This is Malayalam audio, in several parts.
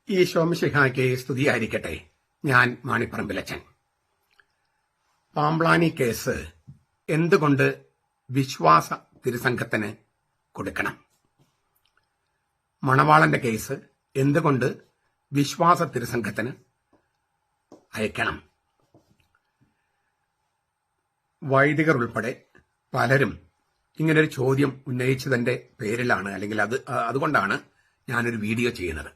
ഈശോ മിശിഹായ്ക്ക് സ്തുതിയായിരിക്കട്ടെ. ഞാൻ മാണിപ്പറമ്പിലച്ചൻ. പാമ്പ്ലാനി കേസ് എന്തുകൊണ്ട് വിശ്വാസ തിരുസംഘത്തിന് കൊടുക്കണം? മണവാളന്റെ കേസ് എന്തുകൊണ്ട് വിശ്വാസ തിരുസംഘത്തിന് അയക്കണം? വൈദികർ ഉൾപ്പെടെ പലരും ഇങ്ങനൊരു ചോദ്യം ഉന്നയിച്ചതിന്റെ പേരിലാണ്, അല്ലെങ്കിൽ അതുകൊണ്ടാണ് ഞാനൊരു വീഡിയോ ചെയ്യുന്നത്.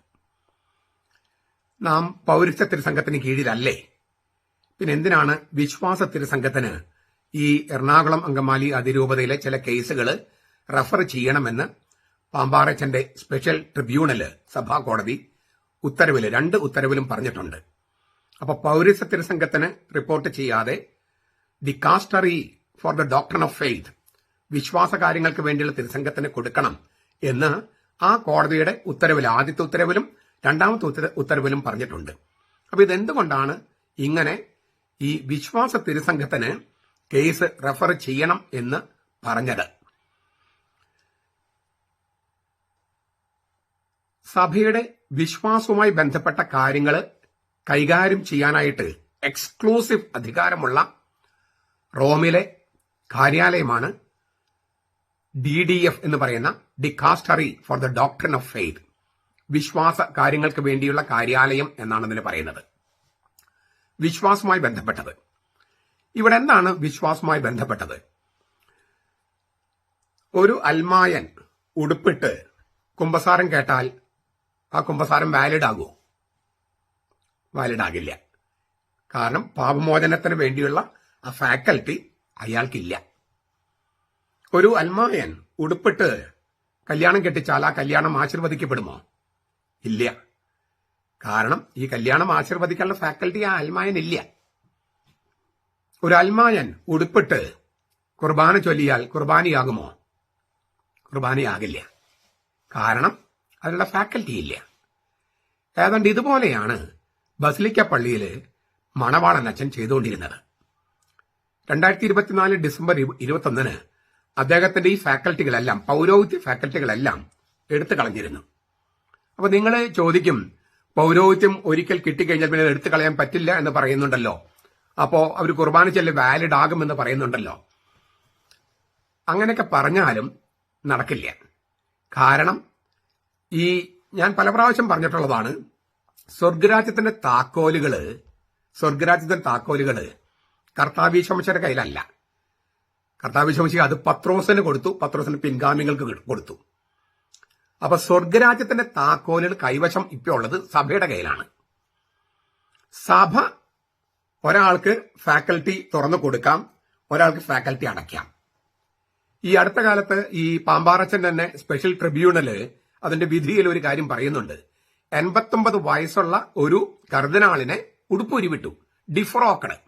നാം പൗരസ്ത്യ തിരുസംഘത്തിന് കീഴിലല്ലേ? പിന്നെ എന്തിനാണ് വിശ്വാസ തിരുസംഘത്തിന് ഈ എറണാകുളം അങ്കമാലി അതിരൂപതയിലെ ചില കേസുകൾ റഫർ ചെയ്യണമെന്ന് പാമ്പാറച്ചന്റെ സ്പെഷ്യൽ ട്രിബ്യൂണല് സഭാ കോടതി ഉത്തരവില് 2 ഉത്തരവിലും പറഞ്ഞിട്ടുണ്ട്. അപ്പൊ പൗരസ്ത്യ തിരുസംഘത്തിന് റിപ്പോർട്ട് ചെയ്യാതെ dicastery for the doctrine of faith, വിശ്വാസ കാര്യങ്ങൾക്ക് വേണ്ടിയുള്ള തിരുസംഘത്തിന് കൊടുക്കണം എന്ന് ആ കോടതിയുടെ ഉത്തരവിൽ, ആദ്യത്തെ ഉത്തരവിലും രണ്ടാമത്തെ ഉത്തരവിലും പറഞ്ഞിട്ടുണ്ട്. അപ്പൊ ഇതെന്തുകൊണ്ടാണ് ഇങ്ങനെ ഈ വിശ്വാസ തിരുസംഘത്തിന് കേസ് റെഫർ ചെയ്യണം എന്ന് പറഞ്ഞത്? സഭയുടെ വിശ്വാസവുമായി ബന്ധപ്പെട്ട കാര്യങ്ങൾ കൈകാര്യം ചെയ്യാനായിട്ട് എക്സ്ക്ലൂസീവ് അധികാരമുള്ള റോമിലെ കാര്യാലയമാണ് DDF എന്ന് പറയുന്ന dicastery for the doctrine of faith, വിശ്വാസ കാര്യങ്ങൾക്ക് വേണ്ടിയുള്ള കാര്യാലയം എന്നാണ് ഇതിന് പറയുന്നത്. വിശ്വാസവുമായി ബന്ധപ്പെട്ടത്. ഇവിടെ എന്താണ് വിശ്വാസവുമായി ബന്ധപ്പെട്ടത്? ഒരു അൽമായൻ ഉടുപ്പിട്ട് കുമ്പസാരം കേട്ടാൽ ആ കുമ്പസാരം വാലിഡ് ആകുമോ? വാലിഡ് ആകില്ല. കാരണം പാപമോചനത്തിന് വേണ്ടിയുള്ള ആ ഫാക്കൽറ്റി അയാൾക്കില്ല. ഒരു അൽമായൻ ഉടുപ്പിട്ട് കല്യാണം കെട്ടിച്ചാൽ ആ കല്യാണം ആശീർവദിക്കപ്പെടുമോ? ഇല്ല. കാരണം ഈ കല്യാണം ആശീർവദിക്കാനുള്ള ഫാക്കൽറ്റി ആ അൽമായനില്ല. ഒരു അൽമായൻ ഉടുപ്പിട്ട് കുർബാന ചൊല്ലിയാൽ കുർബാനയാകുമോ? കുർബാനയാകില്ല. കാരണം അതിനുള്ള ഫാക്കൽറ്റി ഇല്ല. ഏതാണ്ട് ഇതുപോലെയാണ് ബസിലിക്ക പള്ളിയിൽ മണവാളൻ അച്ഛൻ ചെയ്തുകൊണ്ടിരുന്നത്. 2024 ഡിസംബർ 21 അദ്ദേഹത്തിന്റെ ഈ ഫാക്കൽറ്റികളെല്ലാം, പൗരോഹിത്യ ഫാക്കൽറ്റികളെല്ലാം എടുത്തു കളഞ്ഞിരുന്നു. അപ്പൊ നിങ്ങൾ ചോദിക്കും, പൗരോഹിത്യം ഒരിക്കൽ കിട്ടിക്കഴിഞ്ഞാൽ പിന്നെ എടുത്തു കളയാൻ പറ്റില്ല എന്ന് പറയുന്നുണ്ടല്ലോ, അപ്പോ അവർ കുർബാന ചൊല്ലി വാലിഡ് ആകുമെന്ന് പറയുന്നുണ്ടല്ലോ. അങ്ങനെയൊക്കെ പറഞ്ഞാലും നടക്കില്ല. കാരണം ഈ ഞാൻ പല പ്രാവശ്യം പറഞ്ഞിട്ടുള്ളതാണ്, സ്വർഗരാജ്യത്തിന്റെ താക്കോലുകള് കർത്താവീശോമിശിയുടെ കയ്യിലല്ല. കർത്താവീശോമിശി അത് പത്രോസിന് കൊടുത്തു, പത്രോസിന് പിൻഗാമികൾക്ക് കൊടുത്തു. അപ്പൊ സ്വർഗരാജ്യത്തിന്റെ താക്കോലുകൾ കൈവശം ഇപ്പോൾ ഉള്ളത് സഭയുടെ കയ്യിലാണ്. സഭ ഒരാൾക്ക് ഫാക്കൽറ്റി തുറന്നു കൊടുക്കാം, ഒരാൾക്ക് ഫാക്കൽറ്റി അടയ്ക്കാം. ഈ അടുത്ത കാലത്ത് ഈ പാമ്പാറച്ചൻ തന്നെ സ്പെഷ്യൽ ട്രിബ്യൂണല് അതിന്റെ വിധിയിൽ ഒരു കാര്യം പറയുന്നുണ്ട്. 89 വയസ്സുള്ള ഒരു കർദിനാളിനെ ഉടുപ്പൂരി വിട്ടു, ഡിഫ്രോക്കഡ്.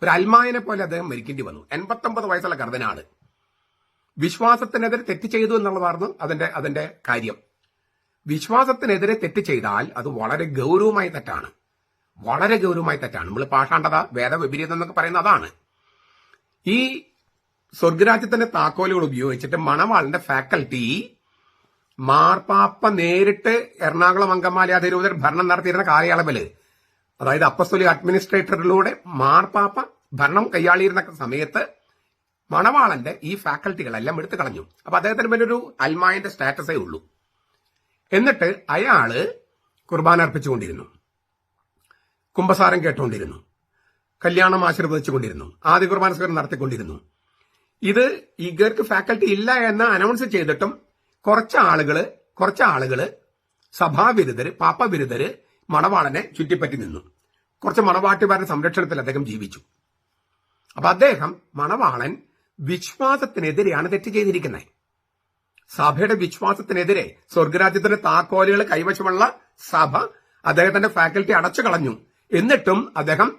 ഒരു അൽമായനെ പോലെ അദ്ദേഹം മരിക്കേണ്ടി വന്നു. 89 വയസ്സുള്ള കർദിനാള് വിശ്വാസത്തിനെതിരെ തെറ്റ് ചെയ്തു എന്നുള്ളതായിരുന്നു അതിന്റെ കാര്യം. വിശ്വാസത്തിനെതിരെ തെറ്റ് ചെയ്താൽ അത് വളരെ ഗൗരവമായ തെറ്റാണ്, വളരെ ഗൗരവമായ തെറ്റാണ്. നമ്മൾ പാഷാണ്ഡത, വേദവിപരീതം എന്നൊക്കെ പറയുന്ന അതാണ്. ഈ സ്വർഗരാജ്യത്തിന്റെ താക്കോലുകൾ ഉപയോഗിച്ചിട്ട് മണവാളിന്റെ ഫാക്കൽറ്റി മാർപ്പാപ്പ നേരിട്ട് എറണാകുളം അങ്കമാലി അതിരൂപതയിൽ ഭരണം നടത്തിയിരുന്ന കാലയളവില്, അതായത് അപ്പസ്തോലിക അഡ്മിനിസ്ട്രേറ്ററിലൂടെ മാർപ്പാപ്പ ഭരണം കൈയാളിയിരുന്ന സമയത്ത് മണവാളന്റെ ഈ ഫാക്കൽറ്റികളെല്ലാം എടുത്തു കളഞ്ഞു. അപ്പൊ അദ്ദേഹത്തിന് പിന്നെ ഒരു അൽമായന്റെ സ്റ്റാറ്റസേ ഉള്ളൂ. എന്നിട്ട് അയാള് കുർബാന അർപ്പിച്ചുകൊണ്ടിരുന്നു, കുമ്പസാരം കേട്ടുകൊണ്ടിരുന്നു, കല്യാണം ആശീർവദിച്ചുകൊണ്ടിരുന്നു, ആദ്യ കുർബാന സ്വീകരണം നടത്തിക്കൊണ്ടിരുന്നു. ഇത് ഇവർക്ക് ഫാക്കൽറ്റി ഇല്ല എന്ന് അനൗൺസ് ചെയ്തിട്ടും കുറച്ച് ആളുകള് സഭാവിരുദ്ധര്, പാപ്പവിരുദ്ധര് മണവാളനെ ചുറ്റിപ്പറ്റി നിന്നു. കുറച്ച് മണവാട്ടിമാരുടെ സംരക്ഷണത്തിൽ അദ്ദേഹം ജീവിച്ചു. അപ്പൊ മണവാളൻ വിശ്വാസത്തിനെതിരെയാണ് തെറ്റ് ചെയ്തിരിക്കുന്നത്. സഭയുടെ വിശ്വാസത്തിനെതിരെ സ്വർഗരാജ്യത്തിന്റെ താക്കോലുകൾ കൈവശമുള്ള സഭ അദ്ദേഹത്തിന്റെ ഫാക്കൽറ്റി അടച്ചു കളഞ്ഞു. എന്നിട്ടും അദ്ദേഹം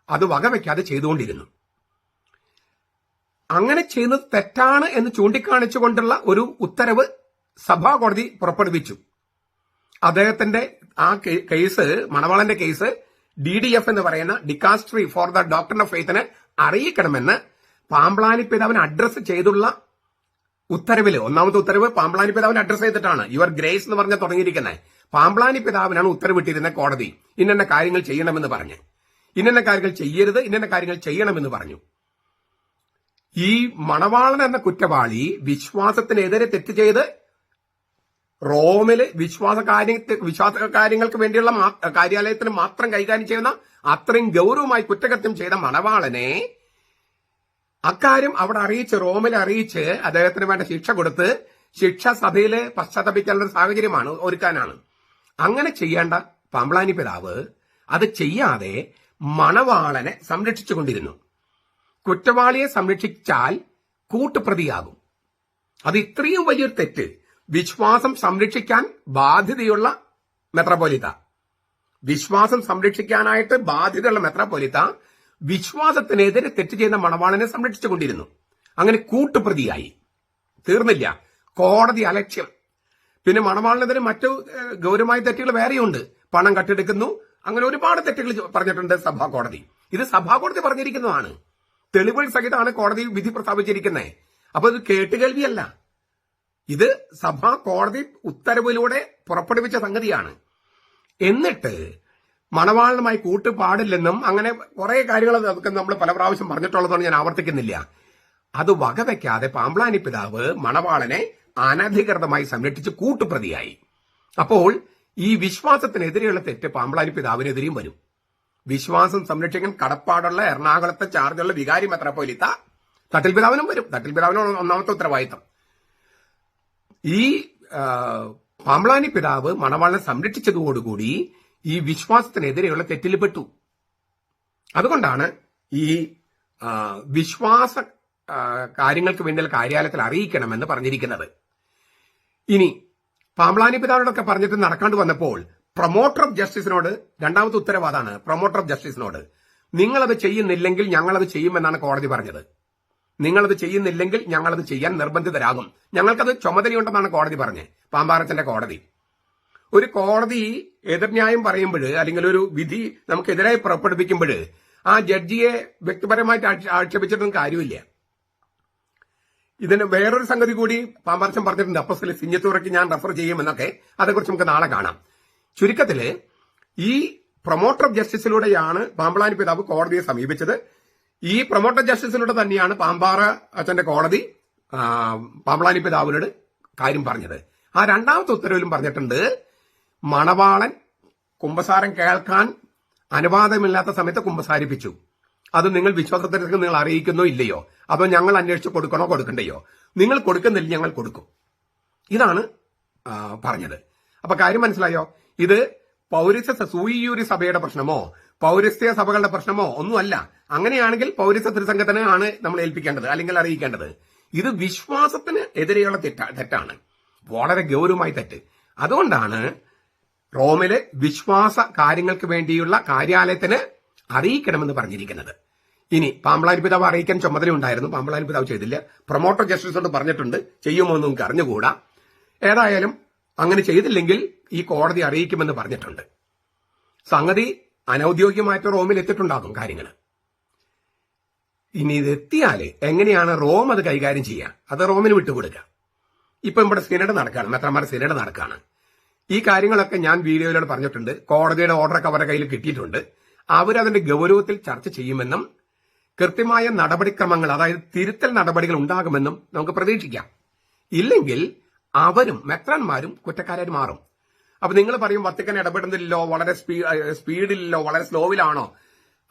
അത് വകവയ്ക്കാതെ ചെയ്തുകൊണ്ടിരുന്നു. അങ്ങനെ ചെയ്യുന്നത് തെറ്റാണ് എന്ന് ചൂണ്ടിക്കാണിച്ചുകൊണ്ടുള്ള ഒരു ഉത്തരവ് സഭാ കോടതി പുറപ്പെടുവിച്ചു. അദ്ദേഹത്തിന്റെ ആ കേസ്, മണവാളന്റെ കേസ് DDF എന്ന് പറയുന്ന dicastery for the doctrine of ഫെയ്ത്തിനെ അറിയിക്കണമെന്ന് പാമ്പ്ലാനി പിതാവിനെ അഡ്രസ് ചെയ്തുള്ള ഉത്തരവില്, ഒന്നാമത്തെ ഉത്തരവ് പാമ്പ്ലാനി പിതാവിനെ അഡ്രസ് ചെയ്തിട്ടാണ്. യുവർ ഗ്രേസ് എന്ന് പറഞ്ഞ തുടങ്ങിയിരിക്കുന്നത്. പാമ്പ്ളാനി പിതാവിനാണ് ഉത്തരവിട്ടിരുന്ന കോടതി ഇന്ന കാര്യങ്ങൾ ചെയ്യണമെന്ന് പറഞ്ഞ്, ഇന്ന കാര്യങ്ങൾ ചെയ്യരുത്, ഇന്ന കാര്യങ്ങൾ ചെയ്യണമെന്ന് പറഞ്ഞു. ഈ മണവാളൻ എന്ന കുറ്റവാളി വിശ്വാസത്തിനെതിരെ തെറ്റ് ചെയ്ത് റോമില് വിശ്വാസ കാര്യങ്ങൾക്ക് വേണ്ടിയുള്ള കാര്യാലയത്തിന് മാത്രം കൈകാര്യം ചെയ്യുന്ന അത്രയും ഗൗരവമായി കുറ്റകൃത്യം ചെയ്ത മണവാളനെ അക്കാര്യം അവിടെ അറിയിച്ച്, റോമിൽ അറിയിച്ച് അദ്ദേഹത്തിന് വേണ്ട ശിക്ഷ കൊടുത്ത് ശിക്ഷ സഭയില് പശ്ചാത്തപിക്കാനുള്ള സാഹചര്യമാണ് ഒരുക്കാനാണ്. അങ്ങനെ ചെയ്യേണ്ട പാമ്പ്ളാനി പിതാവ് അത് ചെയ്യാതെ മണവാളനെ സംരക്ഷിച്ചുകൊണ്ടിരുന്നു. കുറ്റവാളിയെ സംരക്ഷിച്ചാൽ കൂട്ടുപ്രതിയാകും. അത് ഇത്രയും വലിയൊരു തെറ്റ്. വിശ്വാസം സംരക്ഷിക്കാൻ ബാധ്യതയുള്ള മെത്രാപ്പോലീത്ത, വിശ്വാസം സംരക്ഷിക്കാനായിട്ട് ബാധ്യതയുള്ള മെത്രാപ്പോലീത്ത വിശ്വാസത്തിനെതിരെ തെറ്റ് ചെയ്യുന്ന മണവാളനെ സംരക്ഷിച്ചുകൊണ്ടിരുന്നു. അങ്ങനെ കൂട്ടുപ്രതിയായി. തീർന്നില്ല, കോടതി അലക്ഷ്യം. പിന്നെ മണവാളനെതിരെ മറ്റു ഗൗരവമായ തെറ്റുകൾ വേറെയുണ്ട്. പണം കട്ടെടുക്കുന്നു, അങ്ങനെ ഒരുപാട് തെറ്റുകൾ പറഞ്ഞിട്ടുണ്ട് സഭാ കോടതി. ഇത് സഭാ കോടതി പറഞ്ഞിരിക്കുന്നതാണ്, തെളിവുകൾ സഹിതമാണ് കോടതി വിധി പ്രസ്താവിച്ചിരിക്കുന്നത്. അപ്പൊ ഇത് കേട്ടുകേൾവിയല്ല, ഇത് സഭാ കോടതി ഉത്തരവിലൂടെ പുറപ്പെടുവിച്ച സംഗതിയാണ്. എന്നിട്ട് മണവാളനുമായി കൂട്ടുപാടില്ലെന്നും അങ്ങനെ കുറെ കാര്യങ്ങൾ അതൊക്കെ നമ്മൾ പല പ്രാവശ്യം പറഞ്ഞിട്ടുള്ളതാണ്, ഞാൻ ആവർത്തിക്കുന്നില്ല. അത് വകവെക്കാതെ പാമ്പ്ളാനി പിതാവ് മണവാളനെ അനധികൃതമായി സംരക്ഷിച്ച് കൂട്ടുപ്രതിയായി. അപ്പോൾ ഈ വിശ്വാസത്തിനെതിരെയുള്ള തെറ്റ് പാമ്പ്ളാനി പിതാവിനെതിരെയും വരും. വിശ്വാസം സംരക്ഷിക്കാൻ കടപ്പാടുള്ള എറണാകുളത്തെ ചാർജുള്ള വികാരി മെത്രാപ്പോലീത്ത തട്ടിൽ പിതാവിനും വരും. തട്ടിൽ പിതാവിനും ഒന്നാമത്തെ ഉത്തരവാദിത്തം. ഈ പാമ്പ്ളാനി പിതാവ് മണവാളനെ സംരക്ഷിച്ചതോടുകൂടി ഈ വിശ്വാസത്തിനെതിരെയുള്ള തെറ്റിൽ പെട്ടു. അതുകൊണ്ടാണ് ഈ വിശ്വാസ കാര്യങ്ങൾക്ക് വേണ്ടിയുള്ള കാര്യാലയത്തിൽ അറിയിക്കണമെന്ന് പറഞ്ഞിരിക്കുന്നത്. ഇനി പാമ്പ്ളാനി പിതാവിനോടൊക്കെ പറഞ്ഞിട്ട് നടക്കാണ്ട് വന്നപ്പോൾ പ്രൊമോട്ടർ ഓഫ് ജസ്റ്റിസിനോട് രണ്ടാമത്തെ ഉത്തരവാദമാണ്. പ്രൊമോട്ടർ ഓഫ് ജസ്റ്റിസിനോട് നിങ്ങളത് ചെയ്യുന്നില്ലെങ്കിൽ ഞങ്ങളത് ചെയ്യുമെന്നാണ് കോടതി പറഞ്ഞത്. നിങ്ങളത് ചെയ്യുന്നില്ലെങ്കിൽ ഞങ്ങളത് ചെയ്യാൻ നിർബന്ധിതരാകും, ഞങ്ങൾക്കത് ചുമതലയുണ്ടെന്നാണ് കോടതി പറഞ്ഞത്. പാമ്പാറച്ചന്റെ കോടതി. ഒരു കോടതി എതിർന്യായം പറയുമ്പോൾ അല്ലെങ്കിൽ ഒരു വിധി നമുക്കെതിരായി പുറപ്പെടുവിക്കുമ്പോൾ ആ ജഡ്ജിയെ വ്യക്തിപരമായിട്ട് ആക്ഷേപിച്ചിട്ടൊന്നും കാര്യമില്ല. ഇതിന് വേറൊരു സംഗതി കൂടി പാമ്പാറച്ചൻ പറഞ്ഞിട്ടുണ്ട്. അപ്പോസ്തലൻ സിഞ്ഞത്തൂറയ്ക്ക് ഞാൻ റെഫർ ചെയ്യുമെന്നൊക്കെ, അതേക്കുറിച്ച് നമുക്ക് നാളെ കാണാം. ചുരുക്കത്തില് ഈ പ്രൊമോട്ടർ ഓഫ് ജസ്റ്റിസിലൂടെയാണ് പാമ്പ്ളാനി പിതാവ് കോടതിയെ സമീപിച്ചത്. ഈ പ്രൊമോട്ടർ ജസ്റ്റിസിലൂടെ തന്നെയാണ് പാമ്പാറ അച്ഛന്റെ കോടതി പാമ്പ്ളാനി പിതാവിനോട് കാര്യം പറഞ്ഞത്. ആ രണ്ടാമത്തെ ഉത്തരവിലും പറഞ്ഞിട്ടുണ്ട്, മണവാളൻ കുമ്പസാരം കേൾക്കാൻ അനുവാദമില്ലാത്ത സമയത്ത് കുമ്പസാരിപ്പിച്ചു. അത് നിങ്ങൾ വിശ്വാസത്തിലേക്ക് നിങ്ങൾ അറിയിക്കുന്നോ ഇല്ലയോ, അതോ ഞങ്ങൾ അന്വേഷിച്ച് കൊടുക്കണോ കൊടുക്കണ്ടയോ? നിങ്ങൾ കൊടുക്കുന്നില്ല, ഞങ്ങൾ കൊടുക്കും. ഇതാണ് പറഞ്ഞത്. അപ്പൊ കാര്യം മനസ്സിലായോ? ഇത് പൗരസ്ത്യ സൂയിയൂരി സഭയുടെ പ്രശ്നമോ പൗരസ്ത്യ സഭകളുടെ പ്രശ്നമോ ഒന്നുമല്ല. അങ്ങനെയാണെങ്കിൽ പൗരസ്ത്യ തിരുസംഘത്തിനെ ആണ് നമ്മൾ ഏൽപ്പിക്കേണ്ടത് അല്ലെങ്കിൽ അറിയിക്കേണ്ടത്. ഇത് വിശ്വാസത്തിന് എതിരെയുള്ള തെറ്റാണ്, വളരെ ഗൗരവമായ തെറ്റ്. അതുകൊണ്ടാണ് റോമിലെ വിശ്വാസ കാര്യങ്ങൾക്ക് വേണ്ടിയുള്ള കാര്യാലയത്തിന് അറിയിക്കണമെന്ന് പറഞ്ഞിരിക്കുന്നത്. ഇനി പാമ്പ്ളാനി പിതാവ് അറിയിക്കാൻ ചുമതലയുണ്ടായിരുന്നു, പാമ്പ്ളാനി പിതാവ് ചെയ്തില്ല. പ്രൊമോട്ടർ ജസ്റ്റിസോട് പറഞ്ഞിട്ടുണ്ട്, ചെയ്യുമോ എന്ന് നമുക്ക് അറിഞ്ഞുകൂടാ. ഏതായാലും അങ്ങനെ ചെയ്തില്ലെങ്കിൽ ഈ കോടതി അറിയിക്കുമെന്ന് പറഞ്ഞിട്ടുണ്ട്. സംഗതി അനൌദ്യോഗികമായിട്ട് റോമിൽ എത്തിയിട്ടുണ്ടാകും കാര്യങ്ങൾ. ഇനി ഇതെത്തിയാല് എങ്ങനെയാണ് റോം അത് കൈകാര്യം ചെയ്യുക? അത് റോമിന് വിട്ടുകൊടുക്കുക. ഇപ്പൊ ഇവിടെ സിനഡ് നടക്കുകയാണ്, മെത്രാന്മാരുടെ സിനഡ് നടക്കുകയാണ്. ഈ കാര്യങ്ങളൊക്കെ ഞാൻ വീഡിയോയിലൂടെ പറഞ്ഞിട്ടുണ്ട്. കോടതിയുടെ ഓർഡറൊക്കെ അവരുടെ കയ്യിൽ കിട്ടിയിട്ടുണ്ട്. അവരതിന്റെ ഗൗരവത്തിൽ ചർച്ച ചെയ്യുമെന്നും കൃത്യമായ നടപടിക്രമങ്ങൾ, അതായത് തിരുത്തൽ നടപടികൾ ഉണ്ടാകുമെന്നും നമുക്ക് പ്രതീക്ഷിക്കാം. ഇല്ലെങ്കിൽ അവരും മെത്രാന്മാരും കുറ്റക്കാരായി മാറും. അപ്പൊ നിങ്ങൾ പറയും വത്തിക്കാൻ ഇടപെടുന്നില്ലല്ലോ, വളരെ സ്പീഡിലോ വളരെ സ്ലോവിലാണോ?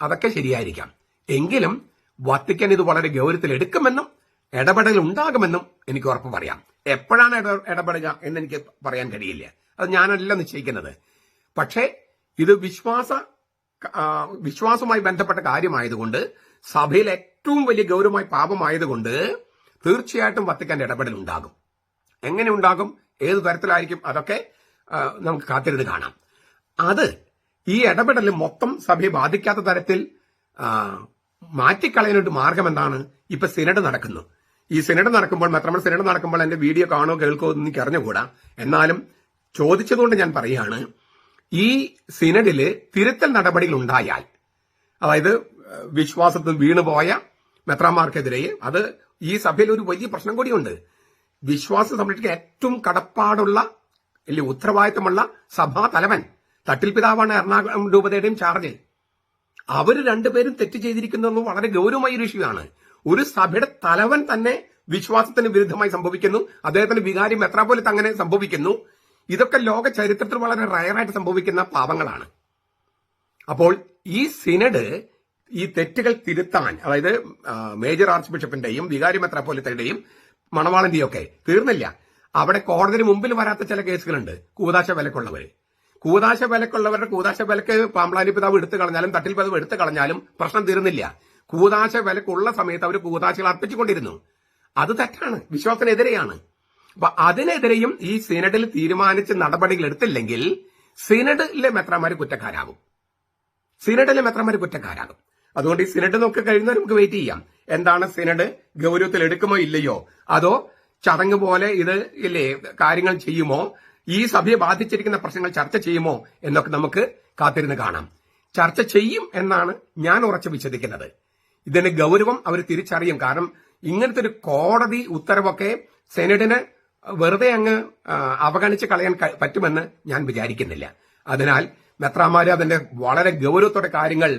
അതൊക്കെ ശരിയായിരിക്കാം. എങ്കിലും വത്തിക്കാൻ ഇത് വളരെ ഗൗരവത്തിൽ എടുക്കുമെന്നും ഇടപെടൽ ഉണ്ടാകുമെന്നും എനിക്ക് ഉറപ്പ് പറയാം. എപ്പോഴാണ് ഇടപെടുക എന്ന് എനിക്ക് പറയാൻ കഴിയില്ല, അത് ഞാനല്ല നിശ്ചയിക്കുന്നത്. പക്ഷേ ഇത് വിശ്വാസവുമായി ബന്ധപ്പെട്ട കാര്യമായതുകൊണ്ട്, സഭയിൽ ഏറ്റവും വലിയ ഗൗരവമായ പാപമായതുകൊണ്ട് തീർച്ചയായിട്ടും വത്തിക്കാൻ ഇടപെടൽ ഉണ്ടാകും. എങ്ങനെ ഉണ്ടാകും, ഏത് തരത്തിലായിരിക്കും, അതൊക്കെ നമുക്ക് കാത്തിരുന്ന് കാണാം. അത് ഈ ഇടപെടൽ മൊത്തം സഭയെ ബാധിക്കാത്ത തരത്തിൽ മാറ്റിക്കളയാനൊരു മാർഗം എന്താണ്? ഇപ്പൊ സിനഡ് നടക്കുന്നു. ഈ സിനഡ് നടക്കുമ്പോൾ മെത്രാന്മാർ സിനഡ് നടക്കുമ്പോൾ എന്റെ വീഡിയോ കാണോ കേൾക്കോ എന്ന് എനിക്ക് അറിഞ്ഞുകൂടാ. എന്നാലും ചോദിച്ചതുകൊണ്ട് ഞാൻ പറയുകയാണ്, ഈ സിനഡില് തിരുത്തൽ നടപടികൾ ഉണ്ടായാൽ, അതായത് വിശ്വാസത്തിൽ വീണുപോയ മെത്രാന്മാർക്കെതിരെ, അത് ഈ സഭയിൽ ഒരു വലിയ പ്രശ്നം കൂടിയുണ്ട്. വിശ്വാസം സംരക്ഷിക്കാൻ ഏറ്റവും കടപ്പാടുള്ള ഇല്ലേ ഉത്തരവാദിത്തമുള്ള സഭാ തലവൻ, തട്ടിൽ പിതാവാണ് എറണാകുളം രൂപതയുടെയും ചാർജ്. അവര് രണ്ടുപേരും തെറ്റ് ചെയ്തിരിക്കുന്നത് വളരെ ഗൗരവമായ ഒരു ഇഷ്യൂ ആണ്. ഒരു സഭയുടെ തലവൻ തന്നെ വിശ്വാസത്തിന് വിരുദ്ധമായി സംഭവിക്കുന്നു, അദ്ദേഹത്തിന് വികാരി മെത്രാപ്പോലിത്ത അങ്ങനെ സംഭവിക്കുന്നു. ഇതൊക്കെ ലോക ചരിത്രത്തിൽ വളരെ റയറായിട്ട് സംഭവിക്കുന്ന പാപങ്ങളാണ്. അപ്പോൾ ഈ സിനഡ് ഈ തെറ്റുകൾ തിരുത്താൻ, അതായത് മേജർ ആർച്ച് ബിഷപ്പിന്റെയും വികാരി മെത്രാപ്പോലിത്തയുടെയും മണവാളന്റെയും ഒക്കെ തീർന്നില്ല. അവിടെ കോടതിന് മുമ്പിൽ വരാത്ത ചില കേസുകളുണ്ട്. കൂതാശ വിലക്കുള്ളവര്, കൂതാശ വിലക്ക് പാമ്പ്ളാനി പിതാവ് എടുത്തു കളഞ്ഞാലും തട്ടിൽ പിതാവ് എടുത്തു കളഞ്ഞാലും പ്രശ്നം തീർന്നില്ല. കൂതാശ വിലക്കുള്ള സമയത്ത് അവർ കൂതാശകൾ അർപ്പിച്ചുകൊണ്ടിരുന്നു. അത് തെറ്റാണ്, വിശ്വാസത്തിനെതിരെയാണ്. അപ്പൊ അതിനെതിരെയും ഈ സിനഡിൽ തീരുമാനിച്ച് നടപടികൾ എടുത്തില്ലെങ്കിൽ സിനഡിലെ മെത്രാമാര് കുറ്റക്കാരാകും. അതുകൊണ്ട് ഈ സിനഡ് നോക്കി കഴിയുന്നവർ നമുക്ക് വെയിറ്റ് ചെയ്യാം. എന്താണ് സിനഡ് ഗൗരവത്തിൽ എടുക്കുമോ ഇല്ലയോ, അതോ ചടങ്ങ് പോലെ ഇത് ഇല്ലേ കാര്യങ്ങൾ ചെയ്യുമോ, ഈ സഭയെ ബാധിച്ചിരിക്കുന്ന പ്രശ്നങ്ങൾ ചർച്ച ചെയ്യുമോ എന്നൊക്കെ നമുക്ക് കാത്തിരുന്ന് കാണാം. ചർച്ച ചെയ്യും എന്നാണ് ഞാൻ ഉറച്ചു വിശ്വസിക്കുന്നത്. ഇതിന്റെ ഗൗരവം അവർ തിരിച്ചറിയും. കാരണം ഇങ്ങനത്തെ ഒരു കോടതി ഉത്തരവൊക്കെ സെനഡിന് വെറുതെ അങ്ങ് അവഗണിച്ച് കളയാൻ പറ്റുമെന്ന് ഞാൻ വിചാരിക്കുന്നില്ല. അതിനാൽ മെത്രാമാര് അതിന്റെ വളരെ ഗൗരവത്തോടെ കാര്യങ്ങൾ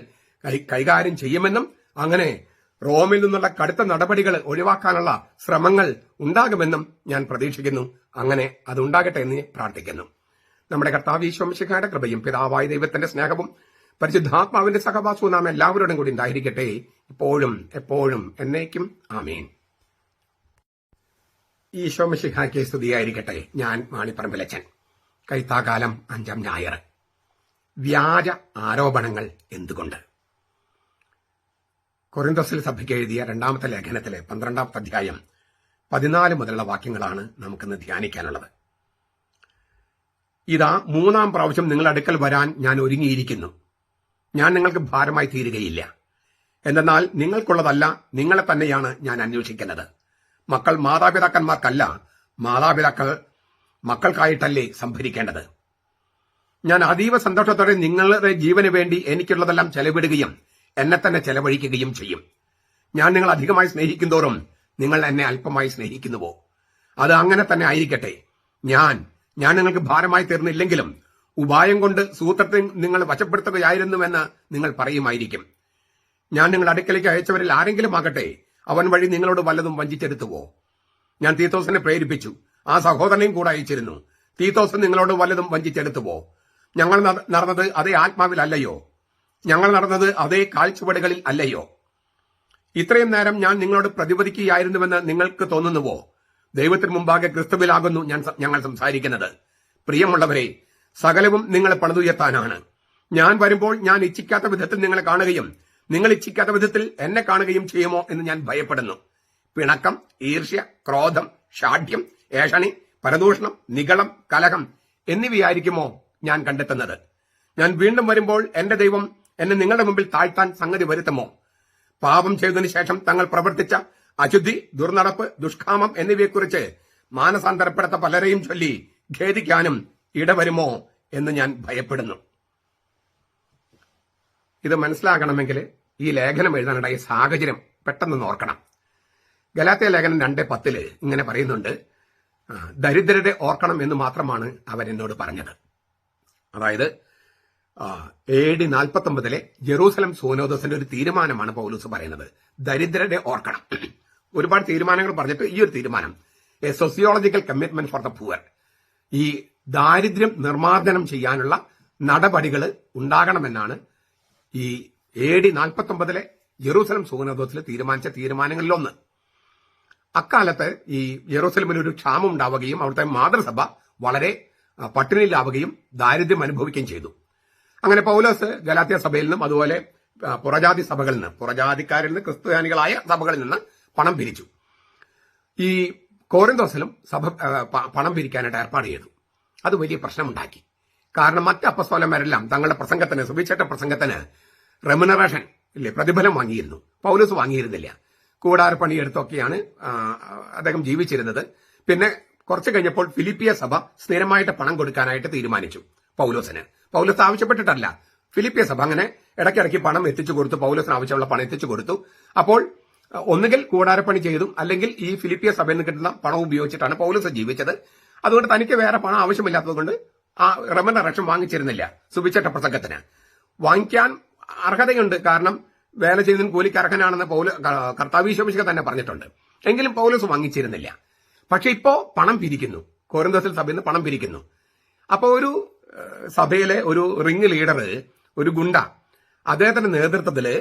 കൈകാര്യം ചെയ്യുമെന്നും അങ്ങനെ റോമിൽ നിന്നുള്ള കടുത്ത നടപടികൾ ഒഴിവാക്കാനുള്ള ശ്രമങ്ങൾ ഉണ്ടാകുമെന്നും ഞാൻ പ്രതീക്ഷിക്കുന്നു. അങ്ങനെ അതുണ്ടാകട്ടെ എന്ന് പ്രാർത്ഥിക്കുന്നു. നമ്മുടെ കർത്താവ് ഈശോ മിശിഹായുടെ കൃപയും പിതാവായ ദൈവത്തിന്റെ സ്നേഹവും പരിശുദ്ധാത്മാവിന്റെ സഹവാസവും നാം എല്ലാവരോടും കൂടി ഉണ്ടായിരിക്കട്ടെ, ഇപ്പോഴും എപ്പോഴും എന്നേക്കും. ആമേൻ. ഈശോ മിശിഹായ്ക്ക് സ്തുതിയായിരിക്കട്ടെ. ഞാൻ മാണിപ്പറമ്പിലച്ചൻ. കൈത്താകാലം 5-ാം ഞായർ. വ്യാജ ആരോപണങ്ങൾ എന്തുകൊണ്ട്? കൊറിന്തോസിൽ സഭയ്ക്ക് എഴുതിയ 2-ാമത്തെ ലേഖനത്തിലെ 12-ാമത്തെ അധ്യായം 14 മുതലുള്ള വാക്യങ്ങളാണ് നമുക്കിന്ന് ധ്യാനിക്കാനുള്ളത്. ഇതാ 3-ാം പ്രാവശ്യം നിങ്ങളുടെ അടുക്കൽ വരാൻ ഞാൻ ഒരുങ്ങിയിരിക്കുന്നു. ഞാൻ നിങ്ങൾക്ക് ഭാരമായി തീരുകയില്ല. എന്തെന്നാൽ നിങ്ങൾക്കുള്ളതല്ല, നിങ്ങളെ തന്നെയാണ് ഞാൻ അന്വേഷിക്കുന്നത്. മക്കൾ മാതാപിതാക്കന്മാർക്കല്ല, മാതാപിതാക്കൾ മക്കൾക്കായിട്ടല്ലേ സംഭരിക്കേണ്ടത്. ഞാൻ അതീവ സന്തോഷത്തോടെ നിങ്ങളുടെ ജീവന് വേണ്ടി എനിക്കുള്ളതെല്ലാം ചെലവിടുകയും എന്നെ തന്നെ ചെലവഴിക്കുകയും ചെയ്യും. ഞാൻ നിങ്ങൾ അധികമായി സ്നേഹിക്കുന്തോറും നിങ്ങൾ എന്നെ അല്പമായി സ്നേഹിക്കുന്നുവോ? അത് അങ്ങനെ തന്നെ ആയിരിക്കട്ടെ. ഞാൻ നിങ്ങൾക്ക് ഭാരമായി തീർന്നില്ലെങ്കിലും ഉപായം കൊണ്ട് സൂത്രത്തെ നിങ്ങൾ വശപ്പെടുത്തുകയായിരുന്നുവെന്ന് നിങ്ങൾ പറയുമായിരിക്കും. ഞാൻ നിങ്ങളുടെ അടുക്കലേക്ക് അയച്ചവരിൽ ആരെങ്കിലും ആകട്ടെ, അവൻ വഴി നിങ്ങളോട് വല്ലതും വഞ്ചിച്ചെടുത്തുവോ? ഞാൻ തീത്തോസിനെ പ്രേരിപ്പിച്ചു, ആ സഹോദരനെയും കൂടെ അയച്ചിരുന്നു. തീത്തോസ് നിങ്ങളോട് വല്ലതും വഞ്ചിച്ചെടുത്തുവോ? ഞങ്ങൾ നടന്നത് അതേ ആത്മാവിലല്ലയോ? ഞങ്ങൾ നടന്നത് അതേ കാൽച്ചുവടുകളിൽ അല്ലയോ? ഇത്രയും നേരം ഞാൻ നിങ്ങളോട് പ്രതിവദിക്കുകയായിരുന്നുവെന്ന് നിങ്ങൾക്ക് തോന്നുന്നുവോ? ദൈവത്തിന് മുമ്പാകെ ക്രിസ്തുവിലാകുന്നു ഞങ്ങൾ സംസാരിക്കുന്നത്. പ്രിയമുള്ളവരെ, സകലവും നിങ്ങളെ പണിതുയർത്താനാണ്. ഞാൻ വരുമ്പോൾ ഞാൻ ഇച്ഛിക്കാത്ത വിധത്തിൽ നിങ്ങളെ കാണുകയും നിങ്ങൾ ഇച്ഛിക്കാത്ത വിധത്തിൽ എന്നെ കാണുകയും ചെയ്യുമോ എന്ന് ഞാൻ ഭയപ്പെടുന്നു. പിണക്കം, ഈർഷ്യ, ക്രോധം, ഷാഠ്യം, ഏഷണി, പരദൂഷണം, നിഗളം, കലഹം എന്നിവയായിരിക്കുമോ ഞാൻ കണ്ടെത്തുന്നത്? ഞാൻ വീണ്ടും വരുമ്പോൾ എന്റെ ദൈവം എന്നെ നിങ്ങളുടെ മുമ്പിൽ താഴ്ത്താൻ സംഗതി വരുത്തുമോ? പാപം ചെയ്തതിനു ശേഷം തങ്ങൾ പ്രവർത്തിച്ച അശുദ്ധി, ദുർനടപ്പ്, ദുഷ്കാമം എന്നിവയെക്കുറിച്ച് മാനസാന്തരപ്പെടുത്ത പലരെയും ചൊല്ലി ഖേദിക്കാനും ഇടവരുമോ എന്ന് ഞാൻ ഭയപ്പെടുന്നു. ഇത് മനസ്സിലാകണമെങ്കിൽ ഈ ലേഖനം എഴുതാനുണ്ടായ സാഹചര്യം പെട്ടെന്ന് ഓർക്കണം. ഗലാത്യ ലേഖനം 2:10 ഇങ്ങനെ പറയുന്നുണ്ട്, ദരിദ്രരെ ഓർക്കണം എന്ന് മാത്രമാണ് അവരെന്നോട് പറഞ്ഞത്. അതായത് AD 49 ജെറൂസലം സോനോദസിന്റെ ഒരു തീരുമാനമാണ് പൗലോസ് പറയുന്നത്. ദരിദ്രരെ ഓർക്കണം. ഒരുപാട് തീരുമാനങ്ങൾ പറഞ്ഞിട്ട് ഈ ഒരു തീരുമാനം, a sociological commitment for the poor, ഈ ദാരിദ്ര്യം നിർമ്മാർജ്ജനം ചെയ്യാനുള്ള നടപടികൾ ഉണ്ടാകണമെന്നാണ് ഈ AD 49 ജെറൂസലം സോനോദസിൽ തീരുമാനിച്ച തീരുമാനങ്ങളിലൊന്ന്. അക്കാലത്ത് ഈ ജെറൂസലമിൽ ഒരു ക്ഷാമം ഉണ്ടാവുകയും അവിടുത്തെ മാതൃസഭ വളരെ പട്ടിണിയിലാവുകയും ദാരിദ്ര്യം അനുഭവിക്കുകയും ചെയ്തു. അങ്ങനെ പൗലോസ് ഗലാത്യ സഭയിൽ നിന്നും അതുപോലെ പുറജാതി സഭകളിൽ നിന്ന്, പുറജാതിക്കാരിൽ നിന്ന് ക്രിസ്ത്യാനികളായ സഭകളിൽ നിന്ന് പണം പിരിച്ചു. ഈ കോരിന്തോസിലും സഭ പണം പിരിക്കാനായിട്ട് ഏർപ്പാട് ചെയ്തു. അത് വലിയ പ്രശ്നമുണ്ടാക്കി. കാരണം മറ്റ് അപ്പസ്തോലന്മാരെല്ലാം തങ്ങളുടെ പ്രസംഗത്തിന്, സുവിശേഷ പ്രസംഗത്തിന് റെമുനറേഷൻ ഇല്ലേ, പ്രതിഫലം വാങ്ങിയിരുന്നു. പൗലോസ് വാങ്ങിയിരുന്നില്ല. കൂടാരപ്പണി എടുത്തൊക്കെയാണ് അദ്ദേഹം ജീവിച്ചിരുന്നത്. പിന്നെ കുറച്ചു കഴിഞ്ഞപ്പോൾ ഫിലിപ്പിയ സഭ സ്ഥിരമായിട്ട് പണം കൊടുക്കാനായിട്ട് തീരുമാനിച്ചു പൗലോസിന്. പൗലോസ് ആവശ്യപ്പെട്ടിട്ടല്ല, ഫിലിപ്പിയ സഭ അങ്ങനെ ഇടയ്ക്കിടയ്ക്ക് പണം എത്തിച്ചു കൊടുത്തു. പൗലോസിന് ആവശ്യമുള്ള പണം എത്തിച്ചു കൊടുത്തു. അപ്പോൾ ഒന്നുകിൽ കൂടാരപ്പണി ചെയ്തു, അല്ലെങ്കിൽ ഈ ഫിലിപ്പിയ സഭയിൽ നിന്ന് കിട്ടുന്ന പണം ഉപയോഗിച്ചിട്ടാണ് പൗലോസ് ജീവിച്ചത്. അതുകൊണ്ട് തനിക്ക് വേറെ പണം ആവശ്യമില്ലാത്തതുകൊണ്ട് ആ റെമുനറേഷൻ വാങ്ങിച്ചിരുന്നില്ല സുവിശേഷ പ്രസംഗത്തിന്. വാങ്ങിക്കാൻ അർഹതയുണ്ട്, കാരണം വേല ചെയ്യുന്നതിന് കൂലിക്ക് അർഹനാണെന്ന് കർത്താവ് ഈശോ തന്നെ പറഞ്ഞിട്ടുണ്ട്. എങ്കിലും പൗലോസ് വാങ്ങിച്ചിരുന്നില്ല. പക്ഷെ ഇപ്പോ പണം പിരിക്കുന്നു, കൊരിന്ത്യസിൽ സഭയിൽ നിന്ന് പണം പിരിക്കുന്നു. അപ്പോ ഒരു സഭയിലെ ഒരു റിംഗ് ലീഡർ, ഒരു ഗുണ്ട, അദ്ദേഹത്തിന്റെ നേതൃത്വത്തില്